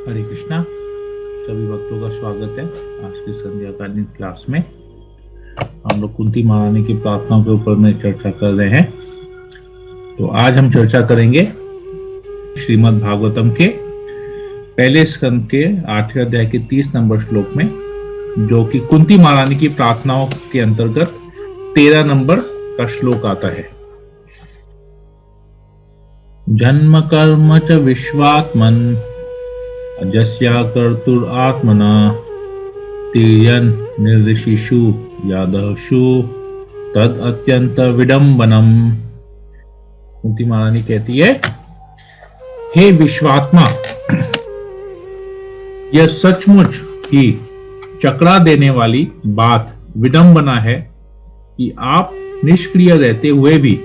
हरे कृष्णा। सभी भक्तों का स्वागत है आज की संध्याकालीन क्लास में। हम लोग कुंती महारानी की प्रार्थनाओं के ऊपर में चर्चा कर रहे हैं। तो आज हम चर्चा करेंगे श्रीमद् भागवतम के पहले स्कंद के 8वें अध्याय के 30 नंबर श्लोक में, जो कि कुंती महारानी की प्रार्थनाओं के अंतर्गत 13 नंबर का श्लोक आता है। जन्म कर्म च विश्वात्मन अजस्या कर्तुर आत्मना तीयन निर्ऋषिषु यादवषु तद अत्यंत विडंबनम। कुंती महारानी कहती है, हे विश्वात्मा, यह सचमुच ही चकरा देने वाली बात विडंबना है कि आप निष्क्रिय रहते हुए भी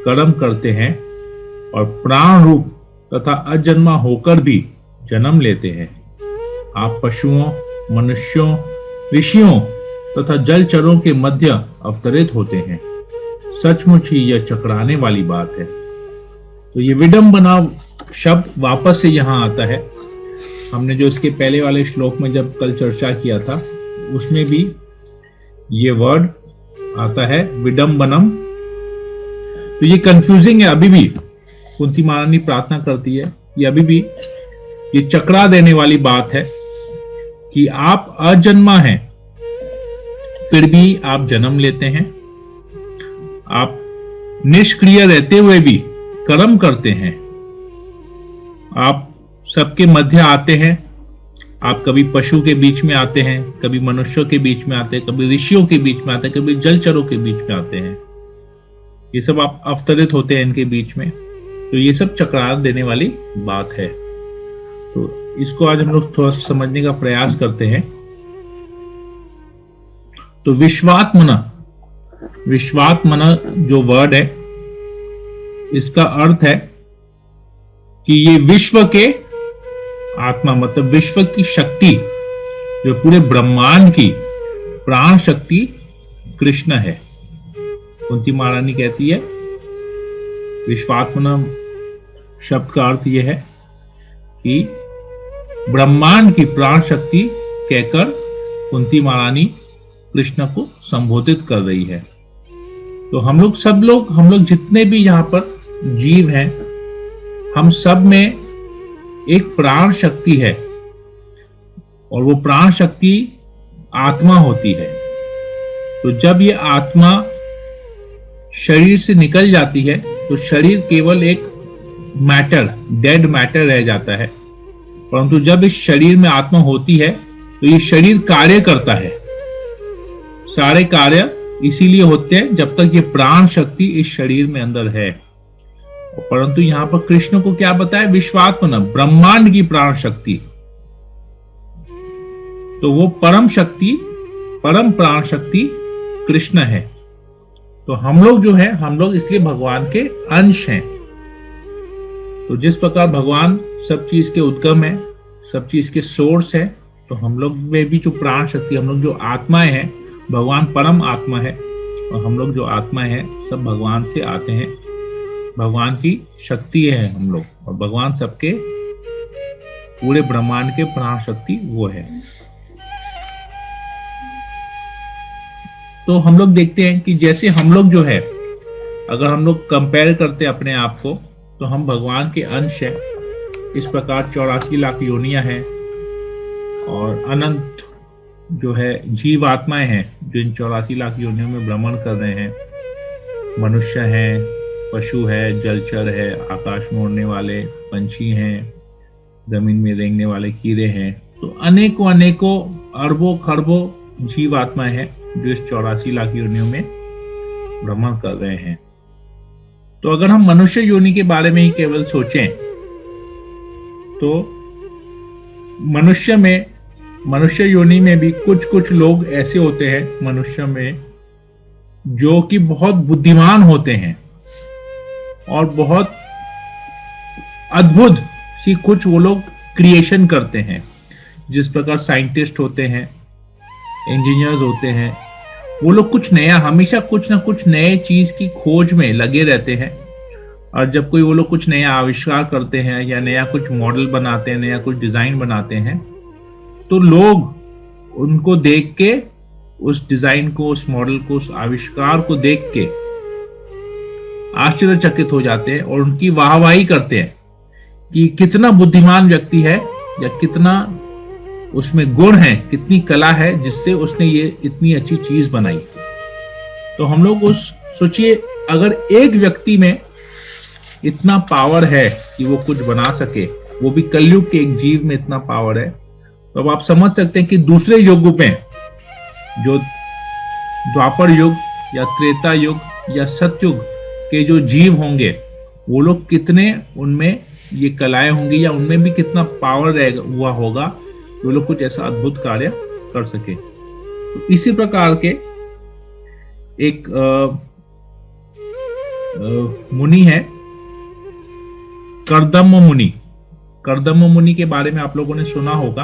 कर्म करते हैं और प्राण रूप तथा अजन्मा होकर भी जन्म लेते हैं। आप पशुओं, मनुष्यों, ऋषियों तथा जलचरों के मध्य अवतरित होते हैं। सचमुच ही यह चकराने वाली बात है। तो ये विडंबना शब्द वापस से यहाँ आता है। हमने जो इसके पहले वाले श्लोक में जब कल चर्चा किया था, उसमें भी ये वर्ड आता है विडंबनम। तो ये कंफ्यूजिंग है। अभी भी कुंती महारानी प्रार्थना करती है, ये अभी भी ये चकरा देने वाली बात है कि आप अजन्मा हैं, फिर भी आप जन्म लेते हैं। आप निष्क्रिय रहते हुए भी कर्म करते हैं। आप सबके मध्य आते हैं। आप कभी पशु के बीच में आते हैं, कभी मनुष्यों के बीच में आते हैं, कभी ऋषियों के बीच में आते हैं, कभी जलचरों के बीच में आते हैं। ये सब आप अवतरित होते हैं इनके बीच में। तो ये सब चकरा देने वाली बात है। तो इसको आज हम लोग थोड़ा सा समझने का प्रयास करते हैं। तो विश्वात्मना जो वर्ड है, इसका अर्थ है कि ये विश्व के आत्मा, मतलब विश्व की शक्ति, जो पूरे ब्रह्मांड की प्राण शक्ति कृष्ण है। कुंती महारानी कहती है विश्वात्मना शब्द का अर्थ यह है कि ब्रह्मांड की प्राण शक्ति कहकर कुंती महारानी कृष्ण को संबोधित कर रही है। तो हम लोग जितने भी यहाँ पर जीव हैं, हम सब में एक प्राण शक्ति है और वो प्राण शक्ति आत्मा होती है। तो जब ये आत्मा शरीर से निकल जाती है तो शरीर केवल एक मैटर, डेड मैटर रह जाता है। परंतु जब इस शरीर में आत्मा होती है तो ये शरीर कार्य करता है। सारे कार्य इसीलिए होते हैं जब तक ये प्राण शक्ति इस शरीर में अंदर है। परंतु यहां पर कृष्ण को क्या बताया? विश्वात्मना, ब्रह्मांड की प्राण शक्ति। तो वो परम शक्ति, परम प्राण शक्ति कृष्ण है। तो हम लोग जो है, हम लोग इसलिए भगवान के अंश हैं। तो जिस प्रकार भगवान सब चीज के उद्गम है, सब चीज के सोर्स है, तो हम लोग में भी जो प्राण शक्ति, हम लोग जो आत्माएं हैं, भगवान परम आत्मा है और हम लोग जो आत्मा है सब भगवान से आते हैं। भगवान की शक्ति है हम लोग, और भगवान सबके पूरे ब्रह्मांड के प्राण शक्ति वो है। तो हम लोग देखते हैं कि जैसे हम लोग जो है, अगर हम लोग कंपेयर करते अपने आप को, तो हम भगवान के अंश हैं। इस प्रकार 84 लाख योनियां हैं और अनंत जो है जीव आत्माएं हैं जो इन 84 लाख योनियों में भ्रमण कर रहे हैं। मनुष्य हैं, पशु है, जलचर है, आकाश में उड़ने वाले पंछी हैं, जमीन में रेंगने वाले कीड़े हैं। तो अनेकों अरबों खरबों जीव आत्माएं हैं जो इस 84 लाख योनियों में भ्रमण कर रहे हैं। तो अगर हम मनुष्य योनि के बारे में ही केवल सोचें, तो मनुष्य योनि में भी कुछ लोग ऐसे होते हैं मनुष्य में जो कि बहुत बुद्धिमान होते हैं और बहुत अद्भुत सी कुछ वो लोग क्रिएशन करते हैं। जिस प्रकार साइंटिस्ट होते हैं, इंजीनियर्स होते हैं, वो लोग कुछ नया, हमेशा कुछ ना कुछ नए चीज की खोज में लगे रहते हैं और जब कोई वो लोग कुछ नया आविष्कार करते हैं या नया कुछ मॉडल बनाते हैं, नया कुछ डिजाइन बनाते हैं, तो लोग उनको देख के, उस डिजाइन को, उस मॉडल को, उस आविष्कार को देख के आश्चर्यचकित हो जाते हैं और उनकी वाहवाही करते हैं कि कितना बुद्धिमान व्यक्ति है, या कितना उसमें गुण है, कितनी कला है जिससे उसने ये इतनी अच्छी चीज बनाई। तो हम लोग सोचिए, अगर एक व्यक्ति में इतना पावर है कि वो कुछ बना सके, वो भी कलयुग के एक जीव में इतना पावर है, तो अब आप समझ सकते हैं कि दूसरे युगों में, जो द्वापर युग या त्रेता युग या सतयुग के जो जीव होंगे, वो लोग कितने उनमें ये कलाएं होंगी, या उनमें भी कितना पावर हुआ होगा, वो लोग कुछ ऐसा अद्भुत कार्य कर सके। तो इसी प्रकार के एक मुनि है, कर्दम मुनि। कर्दम मुनि के बारे में आप लोगों ने सुना होगा।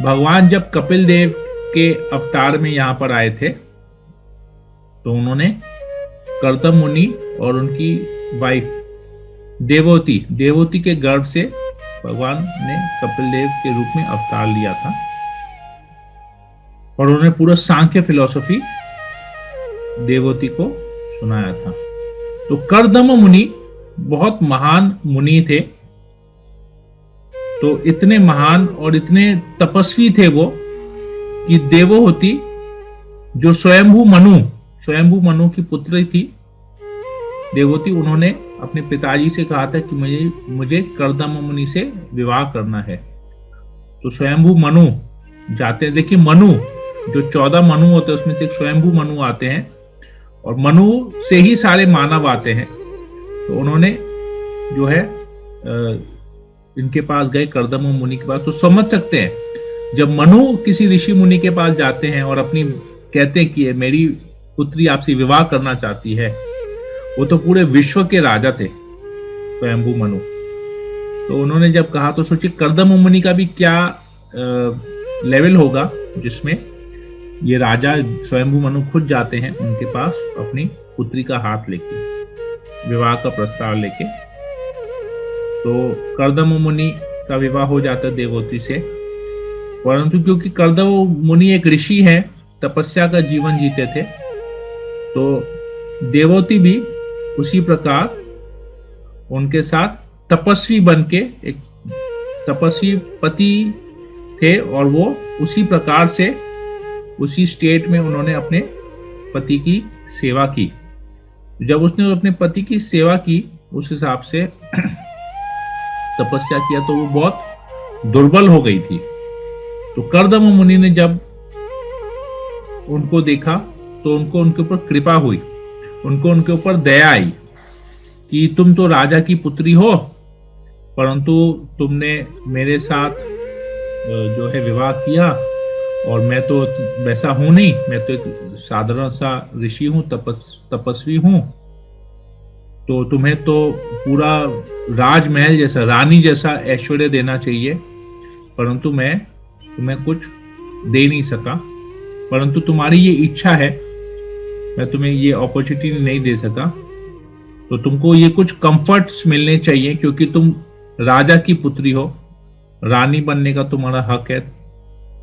भगवान जब कपिल देव के अवतार में यहाँ पर आए थे, तो उन्होंने कर्दम मुनि और उनकी वाइफ देवोती के गर्भ से भगवान ने कपिल देव के रूप में अवतार लिया था, और उन्होंने पूरा सांख्य फिलॉसफी देवोती को सुनाया था। तो कर्दम मुनि बहुत महान मुनि थे। तो इतने महान और इतने तपस्वी थे वो कि देवोती, जो स्वयंभू मनु की पुत्री थी देवोती, उन्होंने अपने पिताजी से कहा था कि मुझे कर्दम मुनि से विवाह करना है। तो स्वयंभू मनु जाते हैं। देखिए, मनु जो 14 मनु होते हैं उसमें से एक स्वयंभू मनु आते हैं, और मनु से ही सारे मानव आते हैं। तो उन्होंने जो है इनके पास गए, कर्दम मुनि के पास। तो समझ सकते हैं, जब मनु किसी ऋषि मुनि के पास जाते हैं और अपनी कहते हैं कि मेरी पुत्री आपसे विवाह करना चाहती है, वो तो पूरे विश्व के राजा थे स्वयंभू मनु। तो उन्होंने जब कहा, तो सोचिए कर्दम मुनि का भी क्या लेवल होगा, जिसमें ये राजा स्वयंभू मनु खुद जाते हैं उनके पास अपनी पुत्री का हाथ लेके, विवाह का प्रस्ताव लेके। तो कर्दम मुनि का विवाह हो जाता है देवोती से, परंतु क्योंकि कर्दम मुनि एक ऋषि है, तपस्या का जीवन जीते थे, तो देवोती भी उसी प्रकार उनके साथ तपस्वी बनके, एक तपस्वी पति थे, और वो उसी प्रकार से उसी स्टेट में उन्होंने अपने पति की सेवा की। जब उसने अपने पति की सेवा की, उस हिसाब से तपस्या किया, तो वो बहुत दुर्बल हो गई थी। तो कर्दम मुनि ने जब उनको देखा, तो उनको उनके ऊपर कृपा हुई, उनको उनके ऊपर दया आई कि तुम तो राजा की पुत्री हो, परंतु तुमने मेरे साथ जो है विवाह किया, और मैं तो वैसा हूं नहीं, मैं तो एक साधारण सा ऋषि हूं, तपस्वी हूं। तो तुम्हें तो पूरा राजमहल जैसा, रानी जैसा ऐश्वर्य देना चाहिए, परंतु मैं तुम्हें कुछ दे नहीं सका। परंतु तुम्हारी ये इच्छा है, मैं तुम्हें ये अपॉर्चुनिटी नहीं दे सका। तो तुमको ये कुछ कंफर्ट्स मिलने चाहिए, क्योंकि तुम राजा की पुत्री हो, रानी बनने का तुम्हारा हक है।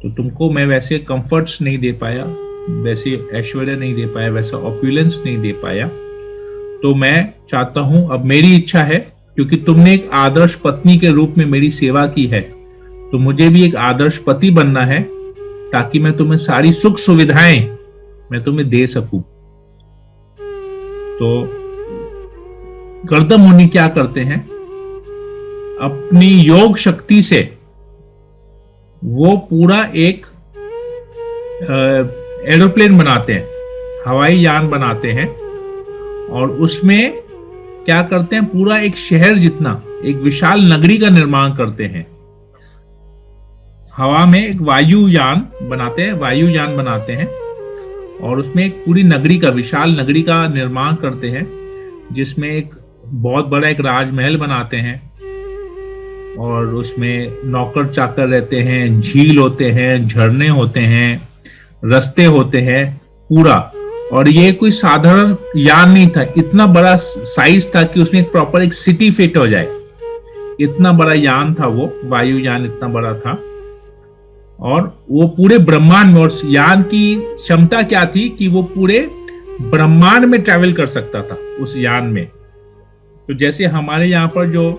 तो तुमको मैं वैसे कंफर्ट्स नहीं दे पाया, वैसे ऐश्वर्य नहीं दे पाया, वैसा ऑप्युलेंस नहीं दे पाया। तो मैं चाहता हूं, अब मेरी इच्छा है, क्योंकि तुमने एक आदर्श पत्नी के रूप में मेरी सेवा की है, तो मुझे भी एक आदर्श पति बनना है, ताकि मैं तुम्हें सारी सुख सुविधाएं मैं तुम्हें दे सकूं। तो कर्दम मुनि क्या करते हैं, अपनी योग शक्ति से वो पूरा एक एरोप्लेन बनाते हैं, हवाई यान बनाते हैं, और उसमें क्या करते हैं, पूरा एक शहर जितना एक विशाल नगरी का निर्माण करते हैं। हवा में एक वायुयान बनाते हैं, और उसमें एक पूरी नगरी का, विशाल नगरी का निर्माण करते हैं, जिसमें एक बहुत बड़ा एक राजमहल बनाते हैं, और उसमें नौकर चाकर रहते हैं, झील होते हैं, झरने होते हैं, रास्ते होते हैं पूरा। और ये कोई साधारण यान नहीं था, इतना बड़ा साइज था कि उसमें एक प्रॉपर एक सिटी फिट हो जाए, इतना बड़ा यान था वो, वायुयान इतना बड़ा था। और वो पूरे ब्रह्मांड में, और यान की क्षमता क्या थी कि वो पूरे ब्रह्मांड में ट्रैवल कर सकता था उस यान में। तो जैसे हमारे यहाँ पर जो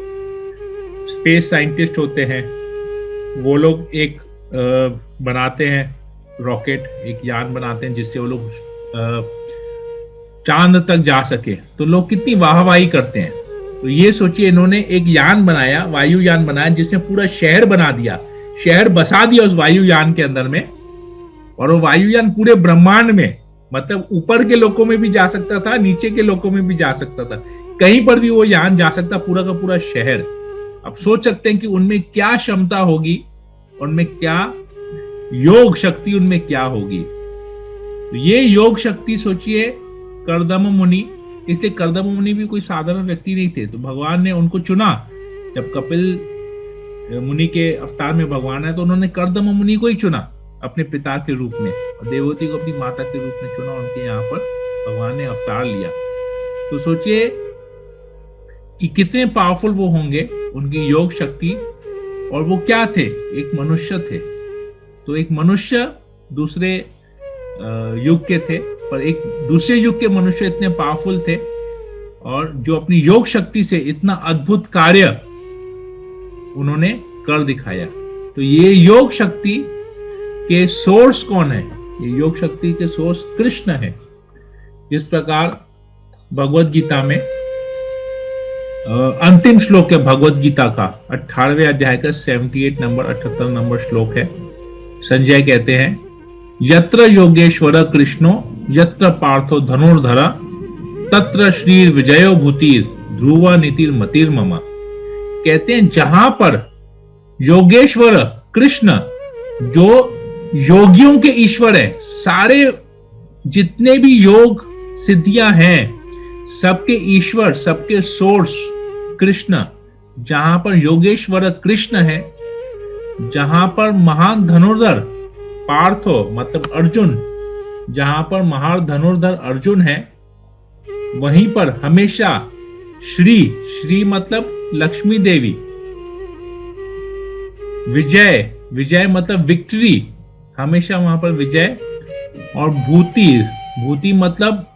स्पेस साइंटिस्ट होते हैं, वो लोग एक बनाते हैं रॉकेट, एक यान बनाते हैं जिससे वो लोग चांद तक जा सके, तो लोग कितनी वाहवाही करते हैं। तो ये सोचिए, इन्होंने एक यान बनाया, वायुयान बनाया, जिसमें पूरा शहर बना दिया, शहर बसा दिया उस वायुयान के अंदर में। और वो वायुयान पूरे ब्रह्मांड में, मतलब ऊपर के लोकों में भी जा सकता था, नीचे के लोकों में भी जा सकता था, कहीं पर भी वो यान जा सकता, पूरा का पूरा शहर। अब सोच सकते हैं कि उनमें क्या क्षमता होगी, उनमें क्या योग शक्ति उनमें क्या होगी। तो ये योग शक्ति सोचिए कर्दम मुनि, इसलिए कर्दम मुनि भी कोई साधारण व्यक्ति नहीं थे, तो भगवान ने उनको चुना। जब कपिल मुनि के अवतार में भगवान है, तो उन्होंने कर्दम मुनि को ही चुना अपने पिता के रूप में, और देवती को अपनी माता के रूप में चुना, उनके यहाँ पर भगवान ने अवतार लिया। तो सोचिए कि कितने पावरफुल वो होंगे, उनकी योग शक्ति। और वो क्या थे, एक मनुष्य थे। तो एक मनुष्य दूसरे युग के थे, पर एक दूसरे युग के मनुष्य इतने पावरफुल थे, और जो अपनी योग शक्ति से इतना अद्भुत कार्य उन्होंने कर दिखाया। तो ये योग शक्ति के सोर्स कौन है? ये योग शक्ति के सोर्स कृष्ण है। इस प्रकार भगवत गीता में अंतिम श्लोक है भगवत गीता का, 18वें अध्याय का 78 नंबर 78 नंबर श्लोक है। संजय कहते हैं, यत्र योगेश्वर कृष्णो यत्र पार्थो धनुर्धर तत्र श्री विजयो भूतिर ध्रुव नीतिर मतिर मम। कहते हैं जहां पर योगेश्वर कृष्ण, जो योगियों के ईश्वर है, सारे जितने भी योग सिद्धियां हैं, सबके ईश्वर, सबके सोर्स कृष्ण, जहां पर योगेश्वर कृष्ण है, जहां पर महान धनुर्धर पार्थो मतलब अर्जुन, जहां पर महान धनुर्धर अर्जुन है, वहीं पर हमेशा श्री, श्री मतलब लक्ष्मी देवी, विजय, विजय मतलब विक्ट्री, हमेशा वहां पर विजय, और भूति, भूति मतलब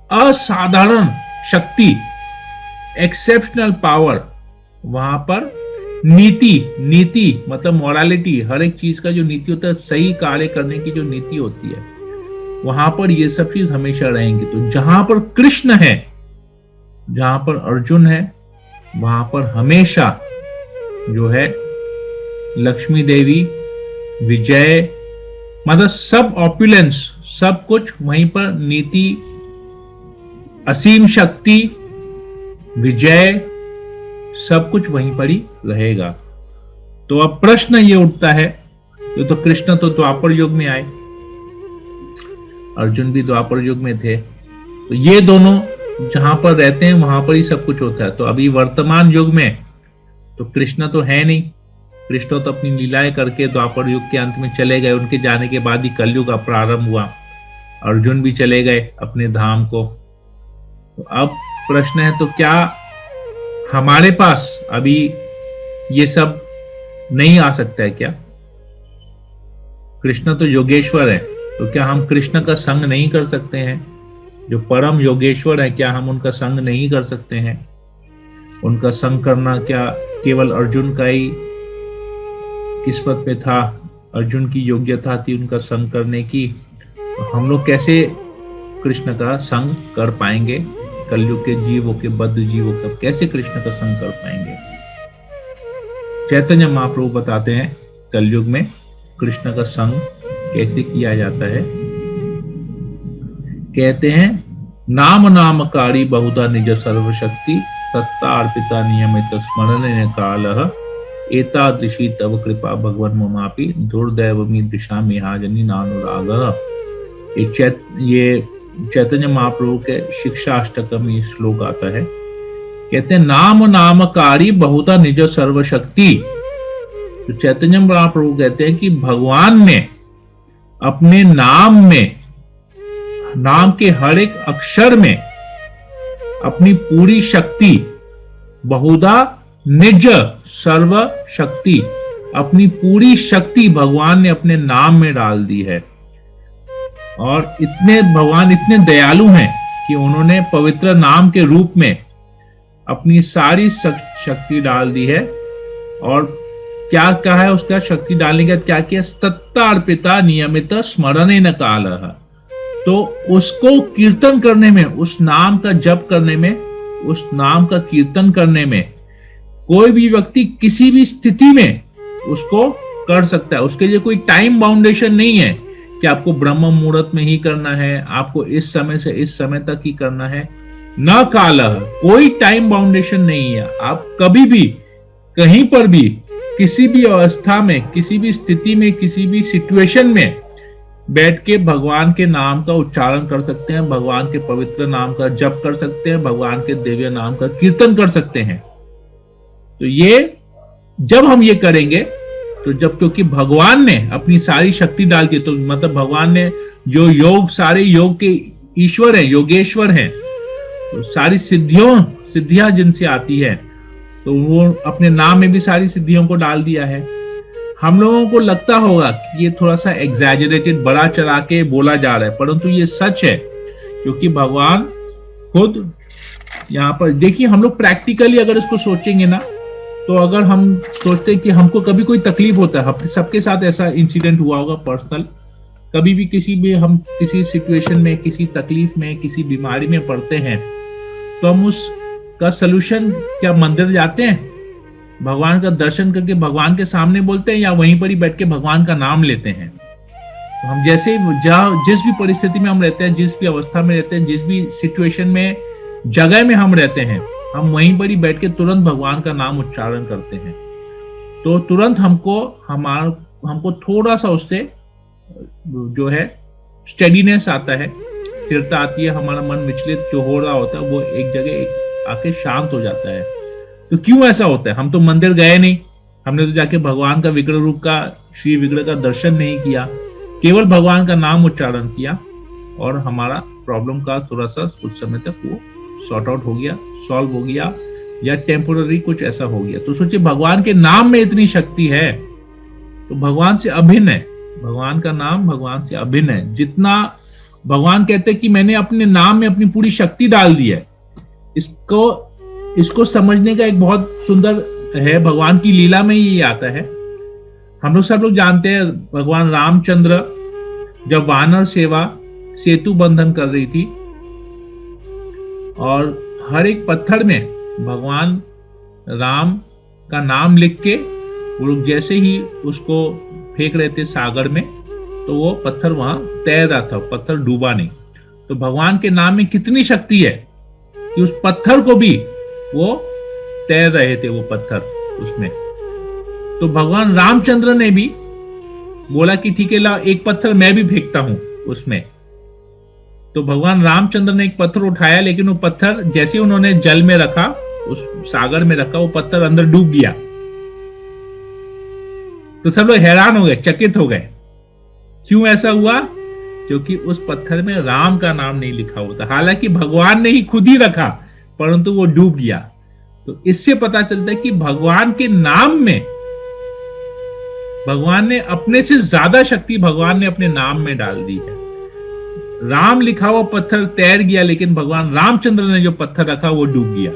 असाधारण शक्ति, एक्सेप्शनल पावर, वहां पर नीति, नीति मतलब मोरालिटी, हर एक चीज का जो नीति होता है, सही कार्य करने की जो नीति होती है, वहां पर ये सब चीज हमेशा रहेंगी। तो जहां पर कृष्ण है, जहां पर अर्जुन है, वहां पर हमेशा जो है लक्ष्मी देवी, विजय, मतलब सब ऑपुलेंस, सब कुछ वहीं पर, नीति, असीम शक्ति, विजय, सब कुछ वहीं पर ही रहेगा। तो अब प्रश्न ये उठता है, तो कृष्ण तो द्वापर युग में आए, अर्जुन भी द्वापर युग में थे, तो ये दोनों जहां पर रहते हैं वहां पर ही सब कुछ होता है। तो अभी वर्तमान युग में तो कृष्ण तो है नहीं, कृष्ण तो अपनी लीलाएं करके द्वापर युग के अंत में चले गए, उनके जाने के बाद ही कलयुग का प्रारंभ हुआ। अर्जुन भी चले गए अपने धाम को। तो अब प्रश्न है, तो क्या हमारे पास अभी ये सब नहीं आ सकता है क्या? कृष्ण तो योगेश्वर है, तो क्या हम कृष्ण का संग नहीं कर सकते हैं? जो परम योगेश्वर है, क्या हम उनका संग नहीं कर सकते हैं? उनका संग करना क्या केवल अर्जुन का ही किस्मत में था? अर्जुन की योग्यता थी उनका संग करने की, तो हम लोग कैसे कृष्ण का संग कर पाएंगे? कलयुग के जीवों के, बद्ध जीवों का कैसे कृष्ण का संग कर पाएंगे? चैतन्य महाप्रभु बताते हैं कलयुग में कृष्ण का संग कैसे किया जाता है। कहते हैं, नाम नामकारी बहुधा निज सर्वशक्ति सत्ता अर्पिता नियमित स्मरण काल एतादृशी तव कृपा भगवान ममापि दुर्दैवमी दिशा में हाजनी नानुराग। ये चैतन्य महाप्रभु के शिक्षा अष्टकम में श्लोक आता है। कहते हैं, नाम नामकारी बहुधा निज सर्वशक्ति। तो चैतन्य महाप्रभु कहते हैं कि भगवान में, अपने नाम में नाम के हर एक अक्षर में अपनी पूरी शक्ति, बहुधा निज सर्व शक्ति, अपनी पूरी शक्ति भगवान ने अपने नाम में डाल दी है। और भगवान इतने दयालु हैं कि उन्होंने पवित्र नाम के रूप में अपनी सारी शक्ति डाल दी है। और क्या कहा है उसका शक्ति डालने के बाद क्या किया? तत्ता अर्पिता नियमित स्मरणे न काल। तो उसको कीर्तन करने में, उस नाम का जप करने में, उस नाम का कीर्तन करने में कोई भी व्यक्ति किसी भी स्थिति में उसको कर सकता है। उसके लिए कोई टाइम बाउंडेशन नहीं है कि आपको ब्रह्म मुहूर्त में ही करना है, आपको इस समय से इस समय तक ही करना है। न काल, कोई टाइम बाउंडेशन नहीं है। आप कभी भी, कहीं पर भी, किसी भी अवस्था में, किसी भी स्थिति में, किसी भी सिचुएशन में बैठ के भगवान के नाम का उच्चारण कर सकते हैं, भगवान के पवित्र नाम का जप कर सकते हैं, भगवान के दिव्य नाम का कीर्तन कर सकते हैं। तो ये जब हम ये करेंगे तो जब, क्योंकि भगवान ने अपनी सारी शक्ति डाल दी, तो मतलब भगवान ने जो योग, सारे योग के ईश्वर है, योगेश्वर हैं, तो सारी सिद्धियां जिनसे आती है, तो वो अपने नाम में भी सारी सिद्धियों को डाल दिया है। हम लोगों को लगता होगा कि ये थोड़ा सा एग्जैजरेटेड, बड़ा चढ़ा के बोला जा रहा है, परंतु ये सच है। क्योंकि भगवान खुद यहाँ पर देखिए, हम लोग प्रैक्टिकली अगर इसको सोचेंगे ना, तो अगर हम सोचते हैं कि हमको कभी कोई तकलीफ होता है, सबके साथ ऐसा इंसिडेंट हुआ होगा पर्सनल, कभी भी हम किसी सिचुएशन में, किसी तकलीफ में, किसी बीमारी में पड़ते हैं, तो हम उसका सलूशन क्या मंदिर जाते हैं, भगवान का दर्शन करके भगवान के सामने बोलते हैं, या वहीं पर ही बैठ के भगवान का नाम लेते हैं? तो हम जैसे जिस भी परिस्थिति में हम रहते हैं, जिस भी अवस्था में रहते हैं, जिस भी सिचुएशन में, जगह में हम रहते हैं, हम वहीं पर ही बैठ के तुरंत भगवान का नाम उच्चारण करते हैं। तो तुरंत हमको थोड़ा सा उससे जो है स्टेडीनेस आता है, स्थिरता आती है, हमारा मन विचलित जो हो रहा होता है वो एक जगह आके शांत हो जाता है। तो क्यों ऐसा होता है? हम तो मंदिर गए नहीं, हमने तो जाके भगवान का विग्रह रूप का, श्री विग्रह का दर्शन नहीं किया, केवल भगवान का नाम उच्चारण किया, और हमारा प्रॉब्लम का थोड़ा सा कुछ समय तक वो सॉर्ट आउट हो गया, सॉल्व हो गया, या टेम्पोररी कुछ ऐसा हो गया। तो सोचिए, भगवान के नाम में इतनी शक्ति है, तो भगवान से अभिन्न है, भगवान का नाम भगवान से अभिन्न है। जितना भगवान कहते हैं कि मैंने अपने नाम में अपनी पूरी शक्ति डाल दी है, इसको समझने का एक बहुत सुंदर है, भगवान की लीला में ये आता है। हम लोग सब लोग जानते हैं, भगवान रामचंद्र जब वानर सेवा सेतु बंधन कर रही थी, और हर एक पत्थर में भगवान राम का नाम लिख के वो लोग जैसे ही उसको फेंक रहे थे सागर में, तो वो पत्थर वहां तैर रहा था, पत्थर डूबा नहीं। तो भगवान के नाम में कितनी शक्ति है कि उस पत्थर को भी वो तैर रहे थे, वो पत्थर उसमें। तो भगवान रामचंद्र ने भी बोला कि ठीक है, ला एक पत्थर मैं भी फेंकता हूं उसमें। तो भगवान रामचंद्र ने एक पत्थर उठाया, लेकिन वो पत्थर जैसे उन्होंने जल में रखा, उस सागर में रखा, वो पत्थर अंदर डूब गया। तो सब लोग हैरान हो गए, चकित हो गए। क्यों ऐसा हुआ? क्योंकि उस पत्थर में राम का नाम नहीं लिखा हुआ था। हालांकि भगवान ने ही खुद ही रखा, परंतु वो डूब गया। तो इससे पता चलता है कि भगवान के नाम में, भगवान ने अपने से ज्यादा शक्ति भगवान ने अपने नाम में डाल दी है। राम लिखा हुआ पत्थर तैर गया, लेकिन भगवान रामचंद्र ने जो पत्थर रखा वो डूब गया।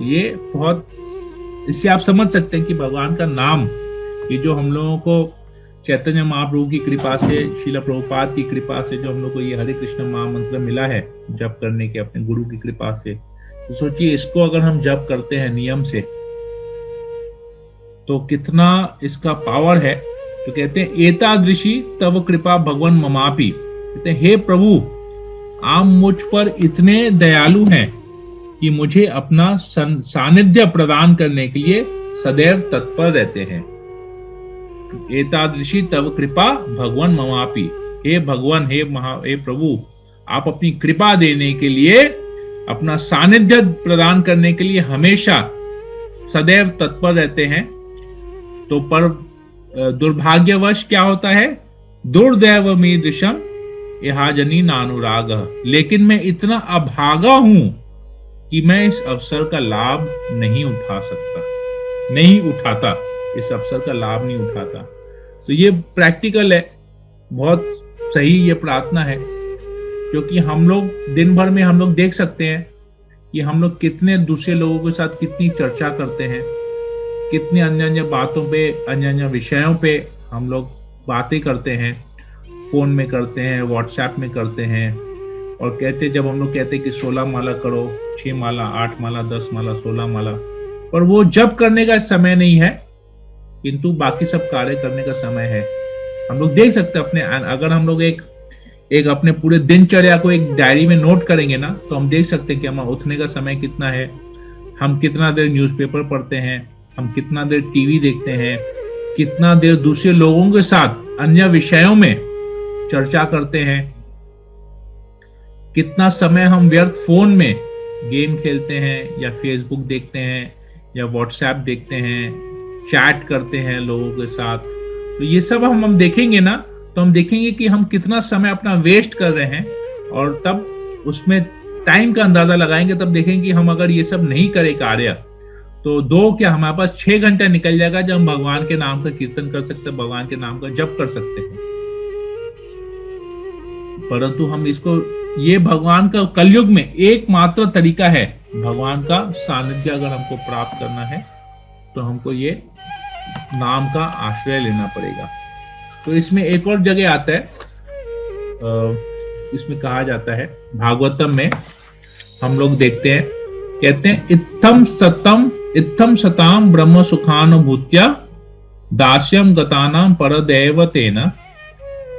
ये बहुत, इससे आप समझ सकते हैं कि भगवान का नाम, ये जो हम लोगों को चैतन्य महाप्रभु की कृपा से, श्रील प्रभुपाद की कृपा से जो हम लोग को ये हरे कृष्ण महामंत्र मिला है जप करने के, अपने गुरु की कृपा से, तो सोचिए इसको अगर हम जप करते हैं नियम से, तो कितना इसका पावर है। तो कहते हैं एतादृशी तव कृपा भगवान ममापि, कहते हैं हे प्रभु, आप मुझ पर इतने दयालु हैं कि मुझे अपना सानिध्य प्रदान करने के लिए सदैव तत्पर रहते हैं। एतादृशी तव कृपा भगवान ममापि, हे भगवान, हे प्रभु, आप अपनी कृपा देने के लिए, अपना सानिध्य प्रदान करने के लिए हमेशा सदैव तत्पर रहते हैं। तो पर दुर्भाग्यवश क्या होता है, दुर्दैव मीदृशम यहाजनी नानुराग, लेकिन मैं इतना अभागा हूं कि मैं इस अवसर का लाभ नहीं उठा सकता, नहीं उठाता, इस अवसर का लाभ नहीं उठाता। तो ये प्रैक्टिकल है, बहुत सही ये प्रार्थना है, क्योंकि हम लोग दिन भर में हम लोग देख सकते हैं कि हम लोग कितने दूसरे लोगों के साथ कितनी चर्चा करते हैं, कितने अन्य अन्य बातों पे, अन्य अन्य विषयों पे हम लोग बातें करते हैं, फोन में करते हैं, व्हाट्सएप में करते हैं, और कहते, जब हम लोग कहते हैं कि 16 माला करो, 6 माला, 8 माला, 10 माला, 16 माला, पर वो जब करने का समय नहीं है, किंतु बाकी सब कार्य करने का समय है। हम लोग देख सकते हैं अपने, अगर हम लोग एक अपने पूरे दिनचर्या को एक डायरी में नोट करेंगे ना, तो हम देख सकते हैं कि हमारा उठने का समय कितना है, हम कितना देर न्यूज़पेपर पढ़ते हैं, हम कितना देर टीवी देखते हैं, कितना देर दूसरे लोगों के साथ अन्य विषयों में चर्चा करते हैं, कितना समय हम व्यर्थ फोन में गेम खेलते हैं, या फेसबुक देखते हैं, या व्हाट्सएप देखते हैं, चैट करते हैं लोगों के साथ। तो ये सब हम देखेंगे ना, तो हम देखेंगे कि हम कितना समय अपना वेस्ट कर रहे हैं, और तब उसमें टाइम का अंदाजा लगाएंगे, तब देखेंगे कि हम अगर ये सब नहीं करें कार्य, तो हमारे पास 6 घंटा निकल जाएगा जब हम भगवान के नाम का कीर्तन कर सकते हैं, भगवान के नाम का जप कर सकते हैं। परंतु हम इसको, ये भगवान का कलयुग में एकमात्र तरीका है, भगवान का सानिध्य अगर हमको प्राप्त करना है तो हमको ये नाम का आश्रय लेना पड़ेगा। तो इसमें एक और जगह आता है, इसमें कहा जाता है भागवतम में, हम लोग देखते हैं, कहते हैं इत्थम सताम ब्रह्म सुखानुभूत्या दास्यम गतानाम परदैवतेन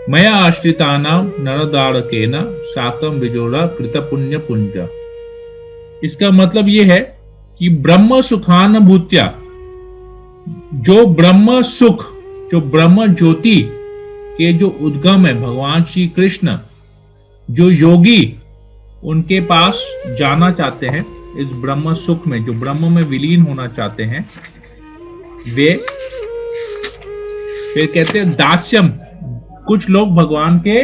मया आश्रितानाम नरदारकेन साकम विजोड़ा कृत पुण्य पुंज। इसका मतलब ये है कि ब्रह्म सुखानुभूत्या, जो ब्रह्म सुख, जो ब्रह्म ज्योति के जो उद्गम है भगवान श्री कृष्ण, जो योगी उनके पास जाना चाहते हैं, इस ब्रह्म सुख में, जो ब्रह्म में विलीन होना चाहते हैं, वे फिर कहते हैं दास्यम, कुछ लोग भगवान के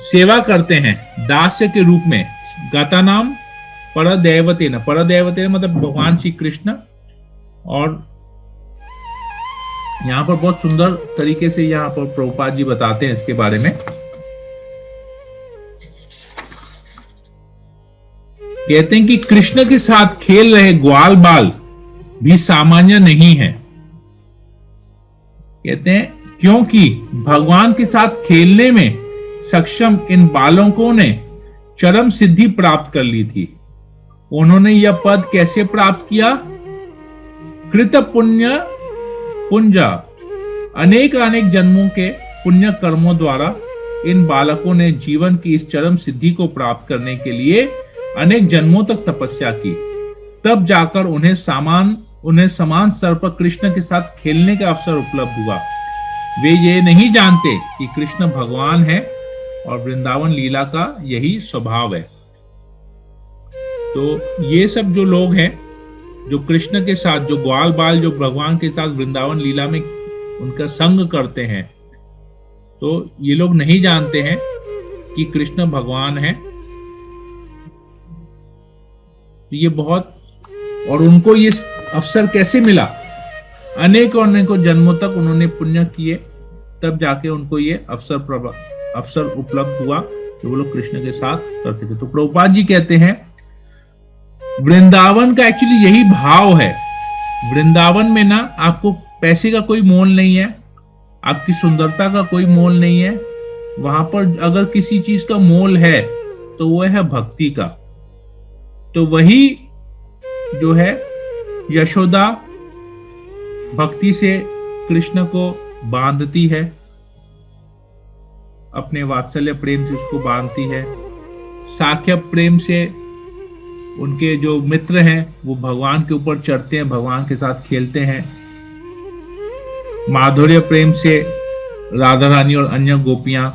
सेवा करते हैं दास्य के रूप में, गाता नाम परदैवतेन, परदैवतेन मतलब भगवान श्री कृष्ण। और यहां पर बहुत सुंदर तरीके से यहां पर प्रभुपाद जी बताते हैं इसके बारे में, कहते हैं कि कृष्ण के साथ खेल रहे ग्वाल बाल भी सामान्य नहीं है। कहते हैं क्योंकि भगवान के साथ खेलने में सक्षम इन बालकों ने चरम सिद्धि प्राप्त कर ली थी। उन्होंने यह पद कैसे प्राप्त किया? कृत पुण्य पुंजा, अनेक अनेक जन्मों के पुण्य कर्मों द्वारा इन बालकों ने जीवन की इस चरम सिद्धि को प्राप्त करने के लिए अनेक जन्मों तक तपस्या की, तब जाकर उन्हें समान स्तर पर कृष्ण के साथ खेलने का अवसर उपलब्ध हुआ। वे ये नहीं जानते कि कृष्ण भगवान है और वृंदावन लीला का यही स्वभाव है। तो ये सब जो लोग हैं, जो कृष्ण के साथ, जो ग्वाल बाल, जो भगवान के साथ वृंदावन लीला में उनका संग करते हैं, तो ये लोग नहीं जानते हैं कि कृष्ण भगवान है। तो ये बहुत, और उनको ये अवसर कैसे मिला? अनेकों जन्मों तक उन्होंने पुण्य किए, तब जाके उनको ये अवसर उपलब्ध हुआ कि वो लोग कृष्ण के साथ कर सके। तो प्रभुपाद जी कहते हैं वृंदावन का एक्चुअली यही भाव है। वृंदावन में ना आपको पैसे का कोई मोल नहीं है, आपकी सुंदरता का कोई मोल नहीं है। वहां पर अगर किसी चीज का मोल है तो वो है भक्ति का। तो वही जो है यशोदा भक्ति से कृष्ण को बांधती है, अपने वात्सल्य प्रेम से उसको बांधती है। साख्य प्रेम से उनके जो मित्र हैं वो भगवान के ऊपर चढ़ते हैं, भगवान के साथ खेलते हैं। माधुर्य प्रेम से राधा रानी और अन्य गोपियां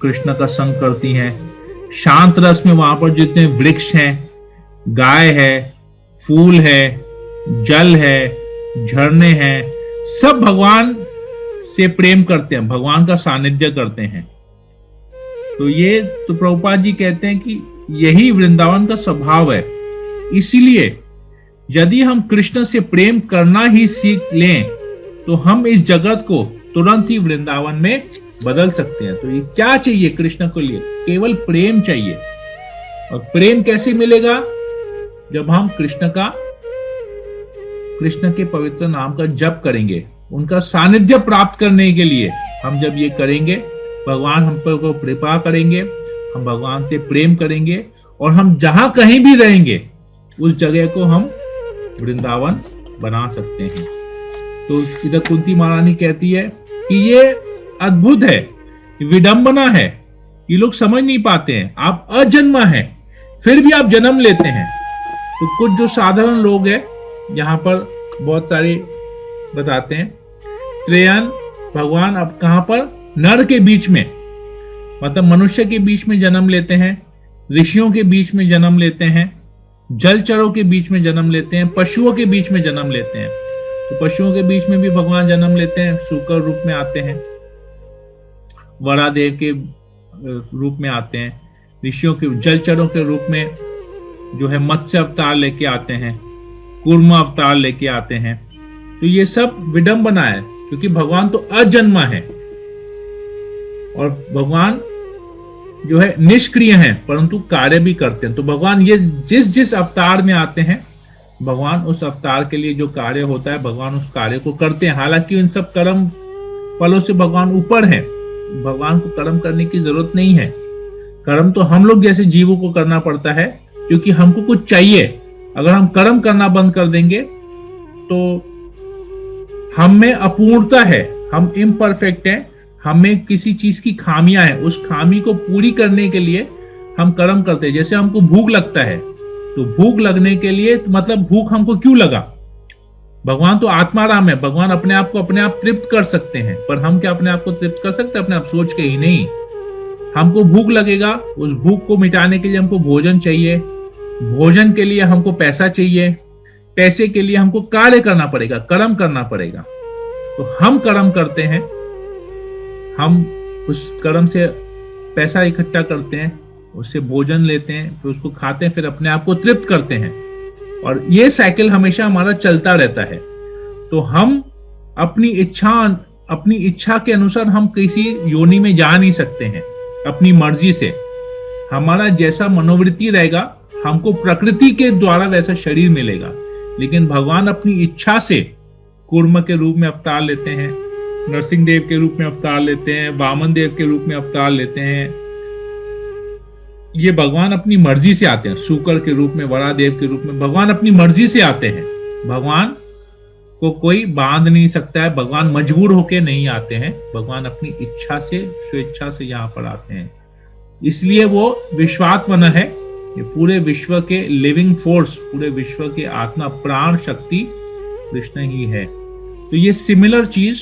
कृष्ण का संग करती हैं। शांत रस में वहां पर जितने वृक्ष हैं, गाय है, फूल है, जल है, झरने हैं, सब भगवान से प्रेम करते हैं, भगवान का सानिध्य करते हैं। तो ये तो प्रभुपाद जी कहते हैं कि यही वृंदावन का स्वभाव है। इसीलिए यदि हम कृष्ण से प्रेम करना ही सीख लें तो हम इस जगत को तुरंत ही वृंदावन में बदल सकते हैं। तो ये क्या चाहिए कृष्ण को लिए? केवल प्रेम चाहिए। और प्रेम कैसे मिलेगा? जब हम कृष्ण के पवित्र नाम का जप करेंगे, उनका सानिध्य प्राप्त करने के लिए हम जब ये करेंगे, भगवान हम पर को कृपा करेंगे, हम भगवान से प्रेम करेंगे और हम जहां कहीं भी रहेंगे उस जगह को हम वृंदावन बना सकते हैं। तो इधर कुंती महारानी कहती है कि ये अद्भुत है, विडंबना है, ये लोग समझ नहीं पाते हैं। आप अजन्मा हैं फिर भी आप जन्म लेते हैं। तो कुछ जो साधारण लोग हैं यहाँ पर बहुत सारे बताते हैं, त्रेयन भगवान अब कहां पर? नर के बीच में, मतलब मनुष्य के बीच में जन्म लेते हैं, ऋषियों के बीच में जन्म लेते हैं, जलचरों के बीच में जन्म लेते हैं, पशुओं के बीच में जन्म लेते हैं। तो पशुओं के बीच में भी भगवान जन्म लेते हैं, सूकर रूप में आते हैं, वरादेव के रूप में आते हैं, ऋषियों के जलचरों के रूप में जो है मत्स्य अवतार लेके आते हैं, कूर्म अवतार लेके आते हैं। तो ये सब विडंबना है, क्योंकि भगवान तो अजन्मा है और भगवान जो है निष्क्रिय हैं परंतु कार्य भी करते हैं। तो भगवान ये जिस अवतार में आते हैं, भगवान उस अवतार के लिए जो कार्य होता है भगवान उस कार्य को करते हैं। हालांकि इन सब कर्म फलों से भगवान ऊपर है, भगवान को कर्म करने की जरूरत नहीं है। कर्म तो हम लोग जैसे जीवों को करना पड़ता है, क्योंकि हमको कुछ चाहिए। अगर हम कर्म करना बंद कर देंगे तो हम में अपूर्णता है, हम इम्परफेक्ट हैं, हमें किसी चीज की खामियां हैं, उस खामी को पूरी करने के लिए हम कर्म करते हैं। जैसे हमको भूख लगता है, तो भूख लगने के लिए मतलब भूख हमको क्यों लगा? भगवान तो आत्माराम है, भगवान अपने आप को अपने आप तृप्त कर सकते हैं, पर हम क्या अपने आप को तृप्त कर सकते हैं? अपने आप सोच के ही नहीं। हमको भूख लगेगा, उस भूख को मिटाने के लिए हमको भोजन चाहिए, भोजन के लिए हमको पैसा चाहिए, पैसे के लिए हमको कार्य करना पड़ेगा, कर्म करना पड़ेगा। तो हम कर्म करते हैं, हम उस कर्म से पैसा इकट्ठा करते हैं, उससे भोजन लेते हैं, फिर उसको खाते हैं, फिर अपने आप को तृप्त करते हैं, और ये साइकिल हमेशा हमारा चलता रहता है। तो हम अपनी इच्छा के अनुसार हम किसी योनि में जा नहीं सकते हैं अपनी मर्जी से। हमारा जैसा मनोवृत्ति रहेगा, हमको प्रकृति के द्वारा वैसा शरीर मिलेगा। लेकिन भगवान अपनी इच्छा से कूर्म के रूप में अवतार लेते हैं, नरसिंह देव के रूप में अवतार लेते हैं, वामन देव के रूप में अवतार लेते हैं। ये भगवान अपनी मर्जी से आते हैं। शूकर के रूप में, वरादेव के रूप में भगवान अपनी मर्जी से आते हैं। भगवान को कोई बांध नहीं सकता है, भगवान मजबूर होके नहीं आते हैं, भगवान अपनी इच्छा से, स्वेच्छा से यहाँ पर आते हैं। इसलिए वो विश्वात्मन है, ये पूरे विश्व के लिविंग फोर्स, पूरे विश्व के आत्मा प्राण शक्ति कृष्ण ही है। तो ये सिमिलर चीज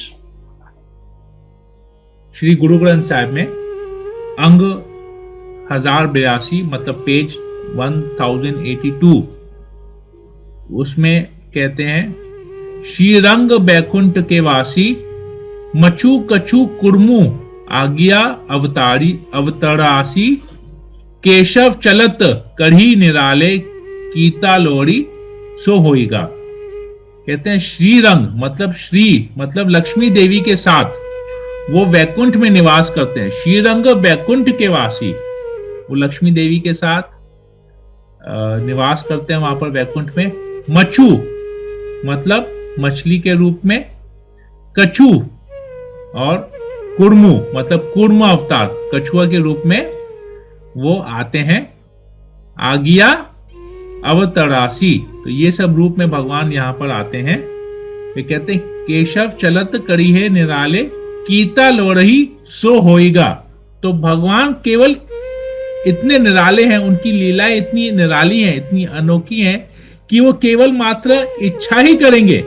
श्री गुरु ग्रंथ साहिब में अंग 1082 मतलब पेज 1082 उसमें कहते हैं, श्रीरंग बैकुंठ के वासी मचू कचू कुर्मू आज्ञा अवतरासी केशव चलत कढ़ी निराले कीता लोड़ी सो होइगा। कहते हैं श्रीरंग मतलब श्री मतलब लक्ष्मी देवी के साथ वो वैकुंठ में निवास करते हैं। श्रीरंग वैकुंठ के वासी, वो लक्ष्मी देवी के साथ निवास करते हैं वहां पर वैकुंठ में। मचू मतलब मछली के रूप में, कछू और कुर्मू मतलब कूर्म अवतार कछुआ के रूप में वो आते हैं। आज्ञा अवतरासी, तो ये सब रूप में भगवान यहाँ पर आते हैं। वे कहते हैं केशव चलत करी है निराले कीता लोरही सो होएगा। तो भगवान केवल इतने निराले हैं, उनकी लीलाएं इतनी निराली हैं, इतनी अनोखी हैं कि वो केवल मात्र इच्छा ही करेंगे,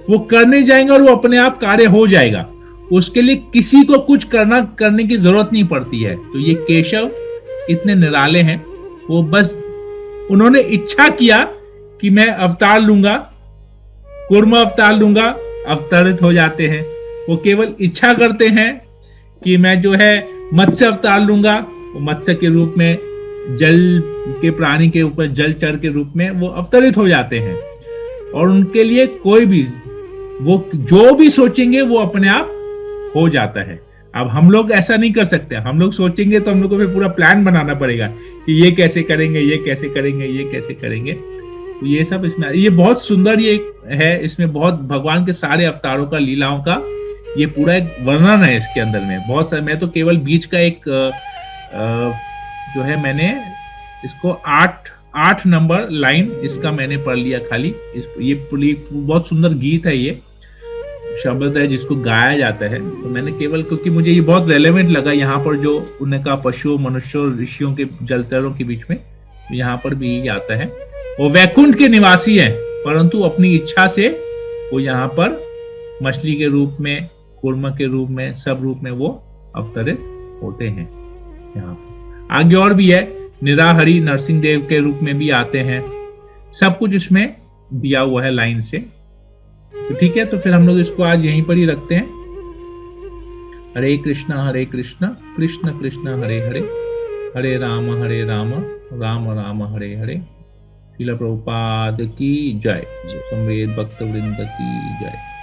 वो करने जाएंगे और वो अपने आप कार्य हो जाएगा। उसके लिए किसी को कुछ करने की जरूरत नहीं पड़ती है। तो ये केशव इतने निराले हैं, वो बस उन्होंने इच्छा किया कि मैं अवतार लूंगा, कूर्म अवतार लूंगा, अवतरित हो जाते हैं। वो केवल इच्छा करते हैं कि मैं जो है मत्स्य अवतार लूंगा, वो मत्स्य के रूप में, जल के प्राणी के ऊपर जलचर के रूप में वो अवतरित हो जाते हैं, और उनके लिए कोई भी वो जो भी सोचेंगे वो अपने आप हो जाता है। अब हम लोग ऐसा नहीं कर सकते, हम लोग सोचेंगे तो हम लोग को फिर पूरा प्लान बनाना पड़ेगा कि ये कैसे करेंगे, ये कैसे करेंगे, ये कैसे करेंगे। तो ये सब इसमें, ये बहुत सुंदर ये है, इसमें बहुत भगवान के सारे अवतारों का, लीलाओं का ये पूरा एक वर्णन है इसके अंदर में। बहुत सारे, मैं तो केवल बीच का एक जो है मैंने इसको 8 नंबर लाइन इसका मैंने पढ़ लिया खाली। ये बहुत सुंदर गीत है, ये शब्द है जिसको गाया जाता है। तो मैंने केवल, क्योंकि मुझे ये बहुत रेलेवेंट लगा यहाँ पर, जो उन्होंने कहा पशुओं, मनुष्यों, ऋषियों के, जलचरों के बीच में, यहाँ पर भी यही आता है। वो वैकुंठ के निवासी हैं, परंतु अपनी इच्छा से वो यहाँ पर मछली के रूप में, कूर्म के रूप में, सब रूप में वो अवतरित होते हैं। यहाँ आगे और भी है, निराहरी नरसिंह देव के रूप में भी आते हैं। सब कुछ इसमें दिया हुआ है लाइन से। तो ठीक है, तो फिर हम लोग इसको आज यहीं पर ही रखते हैं। हरे कृष्णा कृष्ण कृष्ण हरे हरे, हरे राम राम राम हरे हरे। श्रील प्रभुपाद की जय, समवेत भक्त वृंद की जय।